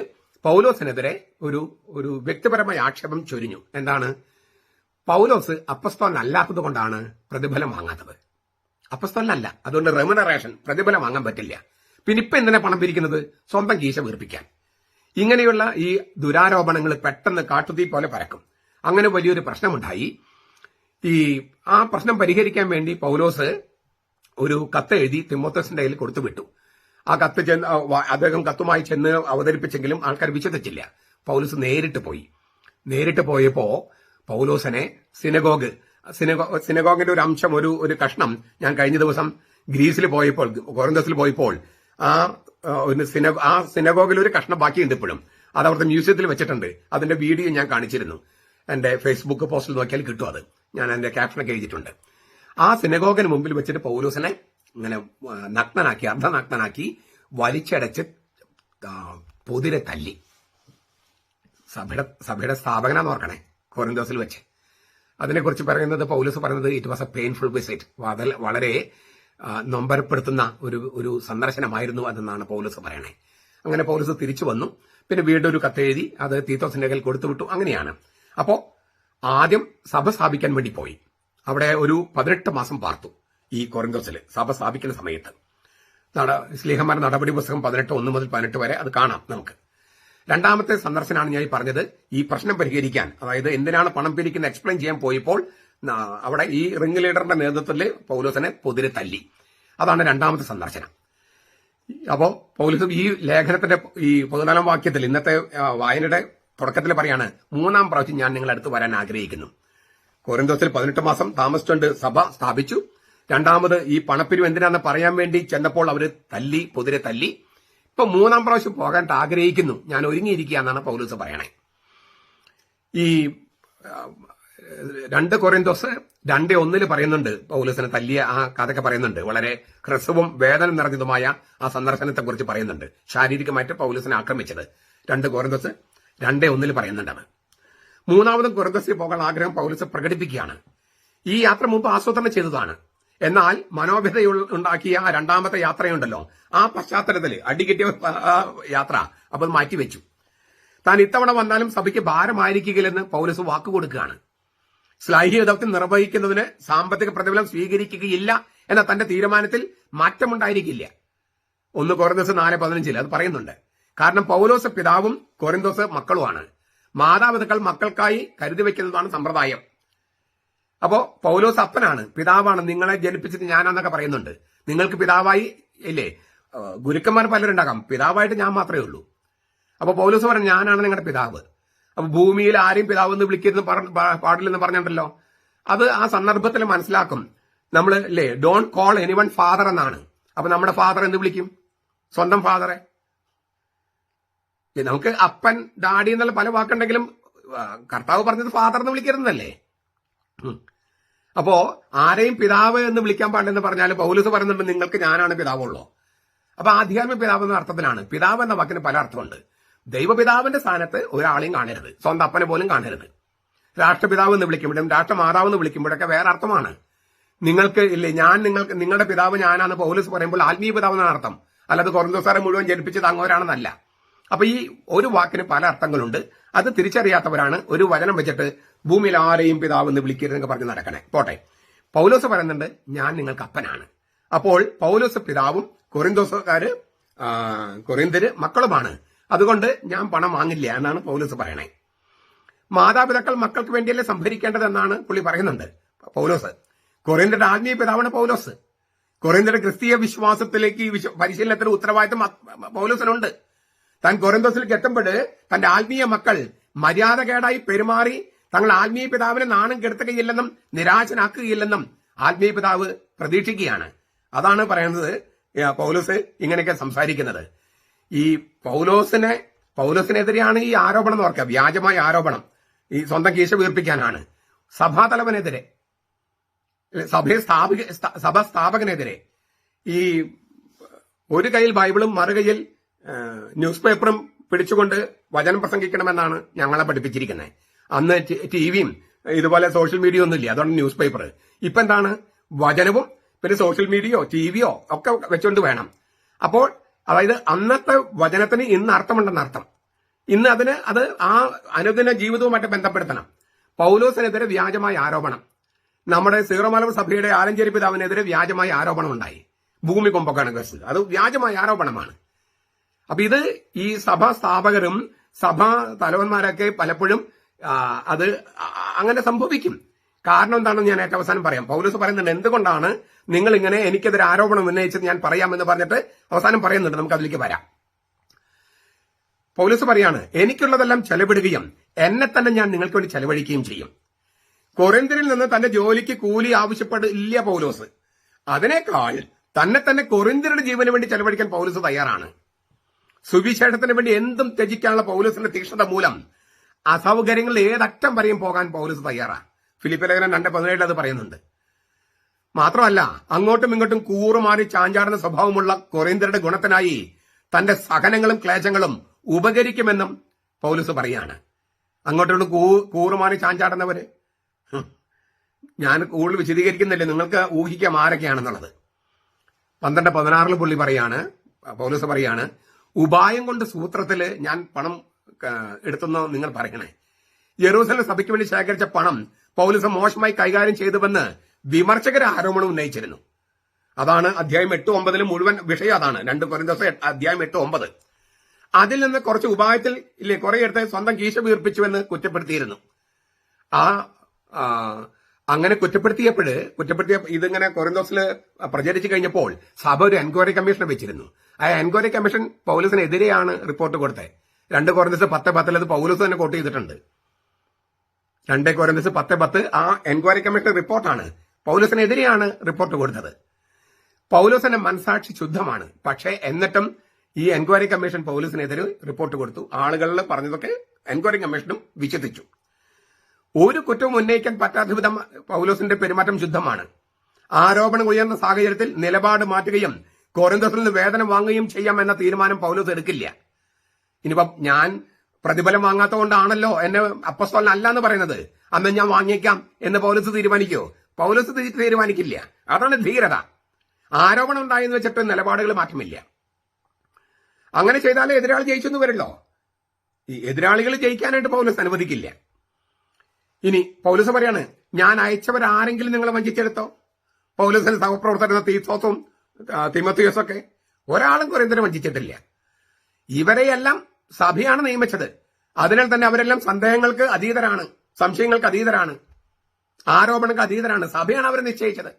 പൗലോസിനെതിരെ ഒരു വ്യക്തിപരമായ ആക്ഷേപം ചൊരിഞ്ഞു. എന്താണ്? പൗലോസ് അപ്പസ്തോലനല്ലാത്തത് കൊണ്ടാണ് പ്രതിഫലം വാങ്ങാത്തത്. അപ്പസ്തോലനല്ല, അതുകൊണ്ട് റെമുനറേഷൻ പ്രതിഫലം വാങ്ങാൻ പറ്റില്ല. പിന്നെ ഇപ്പൊ എന്തിനാ പണം പിരിക്കുന്നത്? സ്വന്തം കീശ വീർപ്പിക്കാൻ. ഇങ്ങനെയുള്ള ഈ ദുരാരോപണങ്ങൾ പെട്ടെന്ന് കാട്ടുതീ പോലെ പരക്കും. അങ്ങനെ വലിയൊരു പ്രശ്നമുണ്ടായി. ആ പ്രശ്നം പരിഹരിക്കാൻ വേണ്ടി പൗലോസ് ഒരു കത്ത് എഴുതി തിമോഥെസിന്റെ കയ്യിൽ കൊടുത്തുവിട്ടു. ആ കത്ത് അദ്ദേഹം കത്തുമായി ചെന്ന് അവതരിപ്പിച്ചെങ്കിലും ആൾക്കാർ വിശ്വസിച്ചില്ല. പൗലോസ് നേരിട്ട് പോയപ്പോ പൗലോസിനെ സിനഗോഗിന്റെ ഒരു അംശം, ഒരു കഷ്ണം, ഞാൻ കഴിഞ്ഞ ദിവസം ഗ്രീസിൽ പോയപ്പോൾ, കൊറിന്ത്യസിൽ പോയപ്പോൾ ആ സിനഗോഗിൽ ഒരു കഷ്ണം ബാക്കിയുണ്ട് ഇപ്പോഴും. അത് അവിടുത്തെ മ്യൂസിയത്തിൽ വെച്ചിട്ടുണ്ട്. അതിന്റെ വീഡിയോ ഞാൻ കാണിച്ചിരുന്നു. എന്റെ ഫേസ്ബുക്ക് പോസ്റ്റിൽ നോക്കിയാൽ കിട്ടും. അത് ഞാൻ എന്റെ ക്യാപ്ഷനൊക്കെ എഴുതിയിട്ടുണ്ട്. ആ സിനഗോഗിന് മുമ്പിൽ വെച്ചിട്ട് പൗലോസിനെ ഇങ്ങനെ അർദ്ധനഗ്നനാക്കി വലിച്ചടച്ച് പൊതിരെ തല്ലി. സഭയുടെ സ്ഥാപകനാന്ന് ഓർക്കണേ, കൊറിന്ത്യസിൽ വെച്ച്. അതിനെക്കുറിച്ച് പറയുന്നത്, പൗലോസ് പറയുന്നത്, it was A painful visit, വളരെ നൊമ്പരപ്പെടുത്തുന്ന ഒരു സന്ദർശനമായിരുന്നു അതെന്നാണ് പൗലോസ് പറയണേ. അങ്ങനെ പൗലോസ് തിരിച്ചു വന്നു. പിന്നെ വീണ്ടും ഒരു കത്തെഴുതി അത് തീത്തോസിന്റെ കയ്യിൽ കൊടുത്തുവിട്ടു. അങ്ങനെയാണ്. അപ്പോ ആദ്യം സഭ സ്ഥാപിക്കാൻ വേണ്ടി പോയി. അവിടെ ഒരു 18 മാസം പാർത്തു ഈ കൊറിന്ത്യസിൽ സഭ സ്ഥാപിക്കുന്ന സമയത്ത്. ശ്ലീഹന്മാരുടെ നടപടി പുസ്തകം 18:1 മുതൽ 18 വരെ അത് കാണാം നമുക്ക്. രണ്ടാമത്തെ സന്ദർശനമാണ് ഞാൻ പറഞ്ഞത്. ഈ പ്രശ്നം പരിഹരിക്കാൻ, അതായത് എന്തിനാണ് പണം പിരിക്കുന്നത് എക്സ്പ്ലെയിൻ ചെയ്യാൻ പോയപ്പോൾ അവിടെ ഈ റിംഗ് ലീഡറിന്റെ നേതൃത്വത്തിൽ പൗലോസിനെ പൊതിരെ തല്ലി. അതാണ് രണ്ടാമത്തെ സന്ദർശനം. അപ്പോ പൗലോസ് ഈ ലേഖനത്തിന്റെ ഈ 14 വാക്യത്തിൽ, ഇന്നത്തെ വായനയുടെ തുടക്കത്തിൽ പറയാണ്, 3-ാം പ്രാവശ്യം ഞാൻ നിങ്ങളുടെ അടുത്ത് വരാൻ ആഗ്രഹിക്കുന്നു. കൊറിന്ത്യസിൽ 18 മാസം താമസിച്ചുകൊണ്ട് സഭ സ്ഥാപിച്ചു. രണ്ടാമത് ഈ പണപ്പിരിവ് എന്തിനാന്ന് പറയാൻ വേണ്ടി ചെന്നപ്പോൾ അവര് പൊതിരെ തല്ലി. ഇപ്പൊ 3-ാം പ്രാവശ്യം പോകാൻ ആഗ്രഹിക്കുന്നു, ഞാൻ ഒരുങ്ങിയിരിക്കുക എന്നാണ് പൗലോസ് പറയണേ. ഈ 2 കൊറിന്ത്യസ് 2:1 പറയുന്നുണ്ട്, പൗലോസിനെ തല്ലിയ ആ കഥയൊക്കെ പറയുന്നുണ്ട്. വളരെ ഹ്രസ്വവും വേദന നിറഞ്ഞതുമായ ആ സന്ദർശനത്തെ കുറിച്ച് പറയുന്നുണ്ട്. ശാരീരികമായിട്ട് പൗലോസിനെ ആക്രമിച്ചത് 2 കൊറിന്ത്യസ് 2:1 പറയുന്നുണ്ടാണ്. 3-ാമതും കൊറിന്ത്യസിൽ പോകാൻ ആഗ്രഹം പൗലോസ് പ്രകടിപ്പിക്കുകയാണ്. ഈ യാത്ര മുമ്പ് ആസൂത്രണം ചെയ്തതാണ്. എന്നാൽ മനോഭ്യത ഉണ്ടാക്കിയ ആ 2-ാമത്തെ യാത്രയുണ്ടല്ലോ, ആ പശ്ചാത്തലത്തിൽ അടികിട്ടിയ യാത്ര അപ്പൊ അത് മാറ്റിവെച്ചു. താൻ ഇത്തവണ വന്നാലും സഭയ്ക്ക് ഭാരമായിരിക്കില്ലെന്ന് പൗലോസ് വാക്കുകൊടുക്കുകയാണ്. ശ്ലൈഹിക ദൗത്യം നിർവഹിക്കുന്നതിന് സാമ്പത്തിക പ്രതിഫലം സ്വീകരിക്കുകയില്ല എന്ന തന്റെ തീരുമാനത്തിൽ മാറ്റമുണ്ടായിരിക്കില്ല. 1 കൊറിന്ത്യസ് 4:15 അത് പറയുന്നുണ്ട്. കാരണം പൗലോസ് പിതാവും കൊറിന്ത്യസ് മക്കളുമാണ്. മാതാപിതാക്കൾ മക്കൾക്കായി കരുതി വെക്കുന്നതാണ് സമ്പ്രദായം. അപ്പോ പൗലോസ് അപ്പനാണ്, പിതാവാണ്, നിങ്ങളെ ജനിപ്പിച്ചത് ഞാനാന്നൊക്കെ പറയുന്നുണ്ട്. നിങ്ങൾക്ക് പിതാവായി ഇല്ലേ, ഗുരുക്കന്മാർ പലരുണ്ടാകാം, പിതാവായിട്ട് ഞാൻ മാത്രമേ ഉള്ളൂ. അപ്പൊ പൗലോസ് പറഞ്ഞു, ഞാനാണ് നിങ്ങളുടെ പിതാവ്. അപ്പൊ ഭൂമിയിൽ ആരെയും പിതാവ് എന്ന് വിളിക്കരുത് പാടില്ലെന്ന് പറഞ്ഞിട്ടുണ്ടല്ലോ. അത് ആ സന്ദർഭത്തിൽ മനസ്സിലാക്കും. നമ്മൾ അല്ലേ, ഡോണ്ട് കോൾ എനിവൺ ഫാദർ എന്നാണ്. അപ്പൊ നമ്മുടെ ഫാദർ എന്ന് വിളിക്കും? സ്വന്തം ഫാദറെ. നമുക്ക് അപ്പൻ, ഡാഡി എന്നുള്ള പല വാക്കുണ്ടെങ്കിലും കർത്താവ് പറഞ്ഞത് ഫാദർ എന്ന് വിളിക്കരുതെന്നല്ലേ. അപ്പോ ആരെയും പിതാവ് എന്ന് വിളിക്കാൻ പാടില്ലെന്ന് പറഞ്ഞാൽ പൗലോസ് പറയുന്നുണ്ട്, നിങ്ങൾക്ക് ഞാനാണ് പിതാവുള്ളൂ. അപ്പൊ ആധ്യാത്മിക പിതാവ് എന്ന അർത്ഥത്തിലാണ്. പിതാവ് എന്ന വാക്കിന് പല അർത്ഥമുണ്ട്. ദൈവപിതാവിന്റെ സ്ഥാനത്ത് ഒരാളെയും കാണരുത്, സ്വന്തം അപ്പനെ പോലും കാണരുത്. രാഷ്ട്രപിതാവ് എന്ന് വിളിക്കുമ്പോഴും രാഷ്ട്രമാതാവ് എന്ന് വിളിക്കുമ്പോഴൊക്കെ വേറെ അർത്ഥമാണ്. നിങ്ങൾക്ക് ഇല്ലേ, നിങ്ങളുടെ പിതാവ് ഞാനാന്ന് പൗലോസ് പറയുമ്പോൾ ആത്മീയ പിതാവ് എന്നാണ് അർത്ഥം, അല്ലാതെ കൊറിന്ത്യസാരെ മുഴുവൻ ജനിപ്പിച്ചത് അങ്ങോരാണെന്നല്ല. അപ്പൊ ഈ ഒരു വാക്കിന് പല അർത്ഥങ്ങളുണ്ട്. അത് തിരിച്ചറിയാത്തവരാണ് ഒരു വചനം വെച്ചിട്ട് ഭൂമിയിൽ ആരെയും പിതാവ് എന്ന് വിളിക്കരുതെന്നൊക്കെ പറഞ്ഞ് നടക്കണേ. പോട്ടെ, പൗലോസ് പറയുന്നുണ്ട്, ഞാൻ നിങ്ങൾക്ക് അപ്പനാണ്. അപ്പോൾ പൗലോസ് പിതാവും കൊറിന്ത്യര് മക്കളുമാണ്. അതുകൊണ്ട് ഞാൻ പണം വാങ്ങില്ല എന്നാണ് പൗലോസ് പറയണേ. മാതാപിതാക്കൾ മക്കൾക്ക് വേണ്ടിയല്ലേ സംഭരിക്കേണ്ടതെന്നാണ് പുള്ളി പറയുന്നുണ്ട് പൗലോസ്. കൊറിന്ത്യരുടെ ആത്മീയ പിതാവാണ് പൗലോസ്. കൊറിന്ത്യരുടെ ക്രിസ്തീയ വിശ്വാസത്തിലേക്ക് പരിശീലനത്തിന് ഉത്തരവാദിത്തം പൗലോസിനുണ്ട്. താൻ കൊറിന്ത്യസിലേക്ക് എത്തുമ്പോൾ തന്റെ ആത്മീയ മക്കൾ മര്യാദകേടായി പെരുമാറി തങ്ങൾ ആത്മീയ പിതാവിനെ നാണം കെടുത്തുകയില്ലെന്നും നിരാശനാക്കുകയില്ലെന്നും ആത്മീയ പിതാവ് പ്രതീക്ഷിക്കുകയാണ്. അതാണ് പറയുന്നത് പൗലോസ് ഇങ്ങനെയൊക്കെ സംസാരിക്കുന്നത്. ഈ പൗലോസിനെതിരെയാണ് ഈ ആരോപണം എന്ന് ഓർക്കുക, വ്യാജമായ ആരോപണം. ഈ സ്വന്തം കീശ വീർപ്പിക്കാനാണ്. സഭാതലവനെതിരെ സഭ സ്ഥാപകനെതിരെ ഈ ഒരു കയ്യിൽ ബൈബിളും മറുകയിൽ ന്യൂസ് പേപ്പറും പിടിച്ചുകൊണ്ട് വചനം പ്രസംഗിക്കണമെന്നാണ് ഞങ്ങളെ പഠിപ്പിച്ചിരിക്കുന്നത്. അന്ന് ടിവിയും ഇതുപോലെ സോഷ്യൽ മീഡിയ ഒന്നുമില്ല, അതുകൊണ്ട് ന്യൂസ് പേപ്പർ. ഇപ്പൊ എന്താണ്, വചനവും പിന്നെ സോഷ്യൽ മീഡിയയോ ടിവിയോ ഒക്കെ വെച്ചുകൊണ്ട് വേണം. അപ്പോൾ അതായത് അന്നത്തെ വചനത്തിന് ഇന്ന് അർത്ഥമുണ്ടെന്ന് അർത്ഥം. ഇന്ന് അത് ആ അനുദിന ജീവിതവുമായിട്ട് ബന്ധപ്പെടുത്തണം. പൗലോസിനെതിരെ വ്യാജമായ ആരോപണം, നമ്മുടെ സീറോ മലബാർ സഭയുടെ ആലഞ്ചേരി പിതാവിനെതിരെ വ്യാജമായ ആരോപണം ഉണ്ടായി. ഭൂമി കൊമ്പൊക്കെയാണ് കേസ്, അത് വ്യാജമായ ആരോപണമാണ്. അപ്പൊ ഇത് ഈ സഭാ സ്ഥാപകരും സഭാ തലവന്മാരൊക്കെ പലപ്പോഴും അത് അങ്ങനെ സംഭവിക്കും. കാരണം എന്താണെന്ന് ഞാൻ ഏറ്റവും അവസാനം പറയാം. പൗലോസ് പറയുന്നുണ്ട്, എന്തുകൊണ്ടാണ് നിങ്ങൾ ഇങ്ങനെ എനിക്കെതിരെ ആരോപണം ഉന്നയിച്ചത് ഞാൻ പറയാമെന്ന് പറഞ്ഞിട്ട് അവസാനം പറയുന്നുണ്ട്. നമുക്ക് അതിലേക്ക് വരാം. പൗലോസ് പറയാണ്, എനിക്കുള്ളതെല്ലാം ചെലവിടുകയും എന്നെ തന്നെ ഞാൻ നിങ്ങൾക്ക് വേണ്ടി ചെലവഴിക്കുകയും ചെയ്യും. കൊറിന്ത്യരിൽ നിന്ന് തന്റെ ജോലിക്ക് കൂലി ആവശ്യപ്പെടില്ല പൗലോസ്. അതിനേക്കാൾ തന്നെ കൊറിന്ത്യരുടെ ജീവന് വേണ്ടി ചെലവഴിക്കാൻ പൗലോസ് തയ്യാറാണ്. സുവിശേഷത്തിന് വേണ്ടി എന്തും ത്യജിക്കാനുള്ള പൗലോസിന്റെ തീക്ഷ്ണത മൂലം അസൗകര്യങ്ങളിൽ ഏതറ്റം വരെയും പോകാൻ പൗലോസ് തയ്യാറാണ്. ഫിലിപ്പിയർ ലേഖനം 2:17 അത് പറയുന്നുണ്ട്. മാത്രമല്ല, അങ്ങോട്ടും ഇങ്ങോട്ടും കൂറുമാറി ചാഞ്ചാടുന്ന സ്വഭാവമുള്ള കൊറിന്ത്യരുടെ ഗുണത്തിനായി തന്റെ സഹനങ്ങളും ക്ലേശങ്ങളും ഉപകരിക്കുമെന്നും പൗലോസ് പറയാണ്. അങ്ങോട്ടും കൂറുമാറി ചാഞ്ചാടുന്നവര് ഞാൻ കൂടുതൽ വിശദീകരിക്കുന്നില്ല, നിങ്ങൾക്ക് ഊഹിക്കാം ആരൊക്കെയാണെന്നുള്ളത്. 12:16 പൗലോസ് പറയാണ്, ഉപായം കൊണ്ട് സൂത്രത്തില് ഞാൻ പണം എടുത്തെന്ന് നിങ്ങൾ പറയണേ. യെരൂശലേം സഭയ്ക്ക് വേണ്ടി ശേഖരിച്ച പണം പൗലോസ് മോശമായി കൈകാര്യം ചെയ്തുവെന്ന് വിമർശകർ ആരോപണം ഉന്നയിച്ചിരുന്നു. അതാണ് അധ്യായം 8-9 മുഴുവൻ വിഷയം അതാണ്. 2 കൊരിന്ത്യർ അധ്യായം 8-9. അതിൽ നിന്ന് കുറച്ച് ഉപായത്തിൽ കുറെ എടുത്ത് സ്വന്തം കീശ വീർപ്പിച്ചുവെന്ന് കുറ്റപ്പെടുത്തിയിരുന്നു. അങ്ങനെ കുറ്റപ്പെടുത്തിയ ഇതിങ്ങനെ കൊരിന്തോസിൽ പ്രചരിച്ചു കഴിഞ്ഞപ്പോൾ സഭ ഒരു എൻക്വയറി കമ്മീഷനെ വെച്ചിരുന്നു. ആ എൻക്വയറി കമ്മീഷൻ പൗലോസിനെതിരെയാണ് റിപ്പോർട്ട് കൊടുത്തത്. 2 കൊരിന്തോസ് 10:10 അത് പൗലോസ് തന്നെ കോട്ട് ചെയ്തിട്ടുണ്ട്. 2 കൊരിന്തോസ് 10:10 ആ എൻക്വയറി കമ്മീഷൻ റിപ്പോർട്ടാണ്. പൗലോസിനെതിരെയാണ് റിപ്പോർട്ട് കൊടുത്തത്. പൗലോസിന്റെ മനസാക്ഷി ശുദ്ധമാണ്. പക്ഷേ എന്നിട്ടും ഈ എൻക്വയറി കമ്മീഷൻ പൗലോസിനെതിരെ റിപ്പോർട്ട് കൊടുത്തു. ആളുകളിൽ പറഞ്ഞതൊക്കെ എൻക്വയറി കമ്മീഷനും വിശ്വസിച്ചു. ഒരു കുറ്റവും ഉന്നയിക്കാൻ പറ്റാത്ത വിധം പൗലോസിന്റെ പെരുമാറ്റം ശുദ്ധമാണ്. ആരോപണം ഉയർന്ന സാഹചര്യത്തിൽ നിലപാട് മാറ്റുകയും കൊറിന്തോസിൽ നിന്ന് വേതനം വാങ്ങുകയും ചെയ്യാമെന്ന തീരുമാനം പൗലോസ് എടുക്കില്ല. ഇനിയിപ്പം ഞാൻ പ്രതിഫലം വാങ്ങാത്തതുകൊണ്ടാണല്ലോ എന്നെ അപ്പസ്തോലൻ അല്ല എന്ന് പറയുന്നത്, അന്ന് ഞാൻ വാങ്ങിയേക്കാം എന്ന് പൗലോസ് തീരുമാനിക്കോ? പൗലോസ് തീരുമാനിക്കില്ല. അതാണ് ധീരത. ആരോപണം ഉണ്ടായെന്ന് വെച്ചിട്ട് നിലപാടുകൾ മാറ്റമില്ല. അങ്ങനെ ചെയ്താലേ എതിരാളി ജയിച്ചെന്ന് വരല്ലോ. ഈ എതിരാളികൾ ജയിക്കാനായിട്ട് പൗലോസ് അനുവദിക്കില്ല. ഇനി പൗലോസ് പറയാണ്, ഞാൻ അയച്ചവരാരെങ്കിലും നിങ്ങളെ വഞ്ചിച്ചെടുത്തോ? പൗലോസിന്റെ സഹപ്രവർത്തകരുന്ന തീത്തോസും തിമോത്തിയോസൊക്കെ ഒരാളും കൊരിന്ത്യരെ വഞ്ചിച്ചിട്ടില്ല. ഇവരെയെല്ലാം സഭയാണ് നിയമിച്ചത്. അതിനാൽ തന്നെ അവരെല്ലാം സന്ദേഹങ്ങൾക്ക് അതീതരാണ്, സംശയങ്ങൾക്ക് അതീതരാണ്, ആരോപണങ്ങൾക്ക് അതീതരാണ്. സഭയാണ് അവരെ നിശ്ചയിച്ചത്.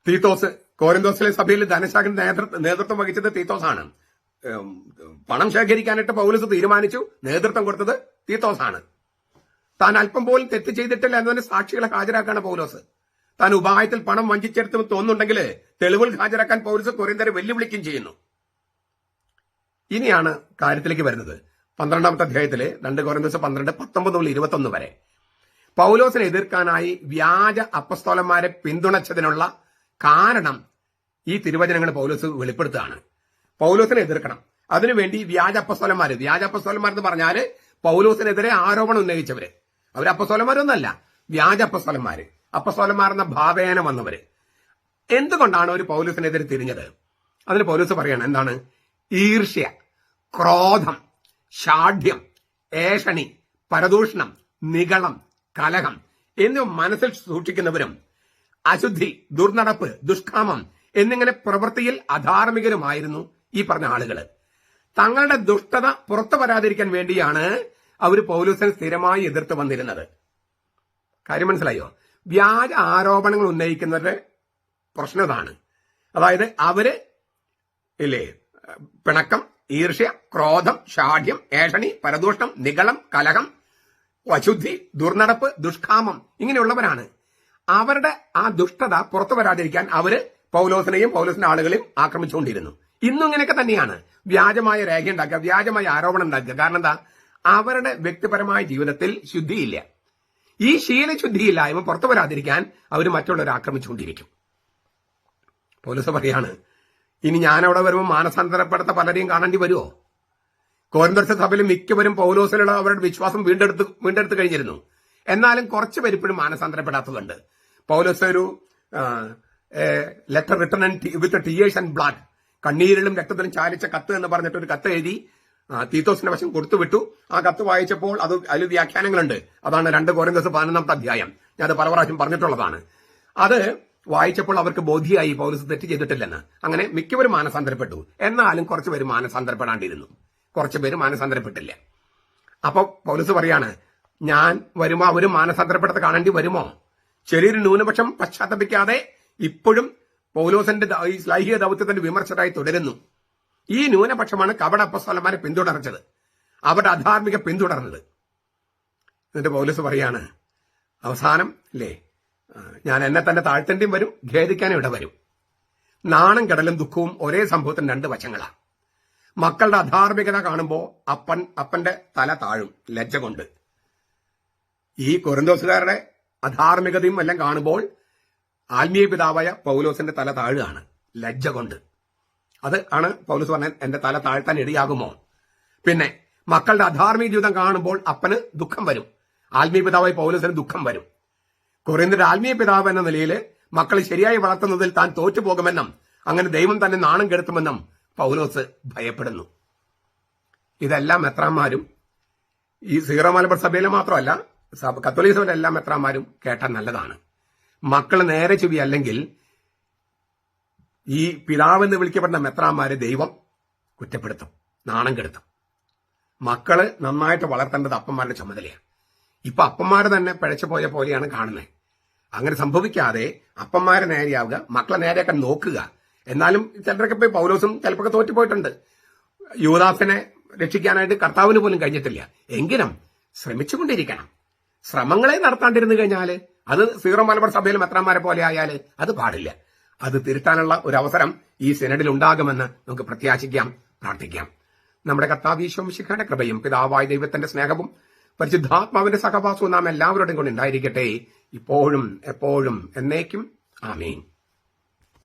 തീത്തോസ് കൊരിന്തോസിലെ സഭയിൽ ധനശാഖന് നേതൃത്വം വഹിച്ചത് തീത്തോസാണ്. പണം ശേഖരിക്കാനായിട്ട് പൗലോസ് തീരുമാനിച്ചു. നേതൃത്വം കൊടുത്തത് തീത്തോസാണ്. താൻ അല്പം പോലും തെറ്റ് ചെയ്തിട്ടില്ല എന്നതിന് സാക്ഷികളെ ഹാജരാക്കാണ് പൗലോസ്. താൻ ഉപായത്തിൽ പണം വഞ്ചിച്ചെടുത്ത് തോന്നുന്നുണ്ടെങ്കിൽ തെളിവുകൾ ഹാജരാക്കാൻ പൗലോസ് കൊരിന്ത്യരെ വെല്ലുവിളിക്കുകയും ചെയ്യുന്നു. ഇനിയാണ് കാര്യത്തിലേക്ക് വരുന്നത്. 12-ാമത്തെ അധ്യായത്തിലെ 2 കൊരിന്തോസ് 12:19-21 വരെ പൗലോസിനെ എതിർക്കാനായി വ്യാജ അപ്പസ്തോലന്മാരെ പിന്തുണച്ചതിനുള്ള കാരണം ഈ തിരുവചനങ്ങൾ പൗലോസ് വെളിപ്പെടുത്തുകയാണ്. പൗലോസിനെ എതിർക്കണം. അതിനുവേണ്ടി വ്യാജ അപ്പസ്തോലന്മാർ എന്ന് പറഞ്ഞാല് പൗലോസിനെതിരെ ആരോപണം ഉന്നയിച്ചവര്. അവർ അപ്പസ്തോലന്മാരൊന്നല്ല, വ്യാജ അപ്പസ്തോലന്മാരെന്ന ഭാവേന വന്നവര്. എന്തുകൊണ്ടാണ് ഒരു പൗലോസിനെതിരെ തിരിഞ്ഞത്? അതിന് പൗലോസ് പറയാണ്, എന്താണ്? ഈർഷ്യ, ക്രോധം, ഷാഢ്യം, ഏഷണി, പരദൂഷണം, നിഗളം, കലഹം എന്നിവ മനസ്സിൽ സൂക്ഷിക്കുന്നവരും അശുദ്ധി, ദുർനടപ്പ്, ദുഷ്കാമം എന്നിങ്ങനെ പ്രവൃത്തിയിൽ അധാർമികരുമായിരുന്നു ഈ പറഞ്ഞ ആളുകള്. തങ്ങളുടെ ദുഷ്ടത പുറത്തു വരാതിരിക്കാൻ വേണ്ടിയാണ് അവർ പൗലോസിനെ സ്ഥിരമായി എതിർത്ത് വന്നിരുന്നത്. കാര്യം മനസ്സിലായോ? വ്യാജ ആരോപണങ്ങൾ ഉന്നയിക്കുന്നവരുടെ പ്രശ്നം ഇതാണ്. അതായത് അവര് പിണക്കം, ഈർഷ്യ, ക്രോധം, ഷാഢ്യം, ഏഷണി, പരദൂഷണം, നിഗളം, കലഹം, അശുദ്ധി, ദുർനടപ്പ്, ദുഷ്കാമം ഇങ്ങനെയുള്ളവരാണ്. അവരുടെ ആ ദുഷ്ടത പുറത്തു വരാതിരിക്കാൻ അവര് പൗലോസിനെയും പൗലോസിന്റെ ആളുകളെയും ആക്രമിച്ചുകൊണ്ടിരുന്നു. ഇന്നും ഇങ്ങനെയൊക്കെ തന്നെയാണ്. വ്യാജമായ രേഖയുണ്ടാക്കുക, വ്യാജമായ ആരോപണം ഉണ്ടാക്കുക. കാരണം എന്താ? അവരുടെ വ്യക്തിപരമായ ജീവിതത്തിൽ ശുദ്ധിയില്ല. ഈ ശീലശുദ്ധിയില്ലായ്മ പുറത്തു വരാതിരിക്കാൻ അവർ മറ്റുള്ളവരെ ആക്രമിച്ചുകൊണ്ടിരിക്കും. പൗലോസ് പറയാണ്, ഇനി ഞാനവിടെ വരുമ്പോൾ മാനസാന്തരപ്പെടുത്ത പലരെയും കാണേണ്ടി വരുമോ? കോരിന്ത്യർ സഭയിൽ മിക്കവരും പൗലോസിലുള്ള അവരുടെ വിശ്വാസം വീണ്ടെടുത്ത് കഴിഞ്ഞിരുന്നു. എന്നാലും കുറച്ച് പേര് ഇപ്പോഴും മാനസാന്തരപ്പെടാത്തതുണ്ട്. പൗലോസ് ഒരു letter written with tears and blood, കണ്ണീരിലും രക്തത്തിലും ചാലിച്ച കത്ത് എന്ന് പറഞ്ഞിട്ട് ഒരു കത്ത് എഴുതി തീത്തോസിന്റെ വശം കൊടുത്തുവിട്ടു. ആ കത്ത് വായിച്ചപ്പോൾ അതിൽ വ്യാഖ്യാനങ്ങളുണ്ട്. അതാണ് 2 കൊരിന്ത്യർ 11 അധ്യായം. ഞാൻ അത് പല പ്രാവശ്യം പറഞ്ഞിട്ടുള്ളതാണ്. അത് വായിച്ചപ്പോൾ അവർക്ക് ബോധ്യമായി പൗലോസ് തെറ്റ് ചെയ്തിട്ടില്ലെന്ന്. അങ്ങനെ മിക്കവരും മാനസാന്തരപ്പെട്ടു. എന്നാലും കുറച്ചുപേര് മാനസാന്തരപ്പെടാണ്ടിരുന്നു, കുറച്ചുപേര് മാനസാന്തരപ്പെട്ടില്ല. അപ്പൊ പൗലോസ് പറയാണ്, ഞാൻ വരുമ്പോ അവരും മാനസാന്തരപ്പെടുത്ത കാണേണ്ടി വരുമോ? ചെറിയൊരു ന്യൂനപക്ഷം പശ്ചാത്തപിക്കാതെ ഇപ്പോഴും പൗലോസിന്റെ ഈ ശ്ലൈഹിക ദൗത്യത്തിന്റെ വിമർശകരായി തുടരുന്നു. ഈ ന്യൂനപക്ഷമാണ് കപട അപ്പസ്തലന്മാരെ പിന്തുടർച്ചത്, അവരുടെ അധാർമിക പിന്തുടർന്നത്. എന്നിട്ട് പൗലോസ് പറയാണ് അവസാനം, അല്ലേ, ഞാൻ എന്നെ തന്നെ താഴ്ത്തേണ്ടിയും വരും, ഖേദിക്കാനും ഇടവരും. നാണം കെടലും ദുഃഖവും ഒരേ സംഭവത്തിന് 2 വശങ്ങളാണ്. മക്കളുടെ അധാർമികത കാണുമ്പോൾ അപ്പന്റെ തല താഴും ലജ്ജ കൊണ്ട്. ഈ കൊരിന്തോസുകാരുടെ അധാർമികതയും എല്ലാം കാണുമ്പോൾ ആത്മീയ പിതാവായ പൗലോസിന്റെ തല താഴുകയാണ് ലജ്ജ കൊണ്ട്. അത് ആണ് പൗലോസ് പറഞ്ഞ, എന്റെ തല താഴ്ത്താൻ ഇടയാകുമോ? പിന്നെ മക്കളുടെ അധാർമിക ജീവിതം കാണുമ്പോൾ അപ്പന് ദുഃഖം വരും, ആത്മീയ പിതാവായ പൗലോസിന് ദുഃഖം വരും. കൊരിന്ത്യരുടെ ആത്മീയ പിതാവ് എന്ന നിലയിൽ മക്കളെ ശരിയായി വളർത്തുന്നതിൽ താൻ തോറ്റുപോകുമെന്നും അങ്ങനെ ദൈവം തന്നെ നാണം കെടുത്തുമെന്നും പൗലോസ് ഭയപ്പെടുന്നു. ഇതെല്ലാം മെത്രാന്മാരും ഈ സീറോ മലബാർ സഭയിലെ മാത്രമല്ല കത്തോലിക്ക സഭയിലെ എല്ലാ മെത്രാന്മാരും കേട്ടാൽ നല്ലതാണ്. മക്കൾ നേരെ ചെവി അല്ലെങ്കിൽ ഈ പിതാവെന്ന് വിളിക്കപ്പെടുന്ന മെത്രാന്മാരെ ദൈവം കുറ്റപ്പെടുത്തും, നാണം കെടുത്തും. മക്കള് നന്നായിട്ട് വളർത്തേണ്ടത് അപ്പന്മാരുടെ ചുമതലയാണ്. ഇപ്പൊ അപ്പന്മാര് തന്നെ പിഴച്ചു പോയ പോലെയാണ് കാണുന്നത്. അങ്ങനെ സംഭവിക്കാതെ അപ്പന്മാരെ നേരെയാവുക, മക്കളെ നേരെയൊക്കെ നോക്കുക. എന്നാലും ചിലരൊക്കെ പോയി പൗലോസും ചിലപ്പോൾ തോറ്റുപോയിട്ടുണ്ട്. യൂദാസിനെ രക്ഷിക്കാനായിട്ട് കർത്താവിന് പോലും കഴിഞ്ഞിട്ടില്ല. എങ്കിലും ശ്രമിച്ചുകൊണ്ടിരിക്കണം. ശ്രമങ്ങളെ നടത്താണ്ടിരുന്നു കഴിഞ്ഞാൽ അത് സീറോ മലബാർ സഭയിലും മെത്രാന്മാരെ പോലെ ആയാൽ അത് പാടില്ല. അത് തിരുത്താനുള്ള ഒരു അവസരം ഈ സിനഡിൽ ഉണ്ടാകുമെന്ന് നമുക്ക് പ്രത്യാശിക്കാം, പ്രാർത്ഥിക്കാം. നമ്മുടെ കർത്താവ് ഈശോ മിശിഹായുടെ കൃപയും പിതാവായ ദൈവത്തിന്റെ സ്നേഹവും പരിശുദ്ധാത്മാവിന്റെ സഹവാസവും നാം എല്ലാവരുടെയും കൊണ്ട് ഉണ്ടായിരിക്കട്ടെ, ഇപ്പോഴും എപ്പോഴും എന്നേക്കും. ആമേൻ.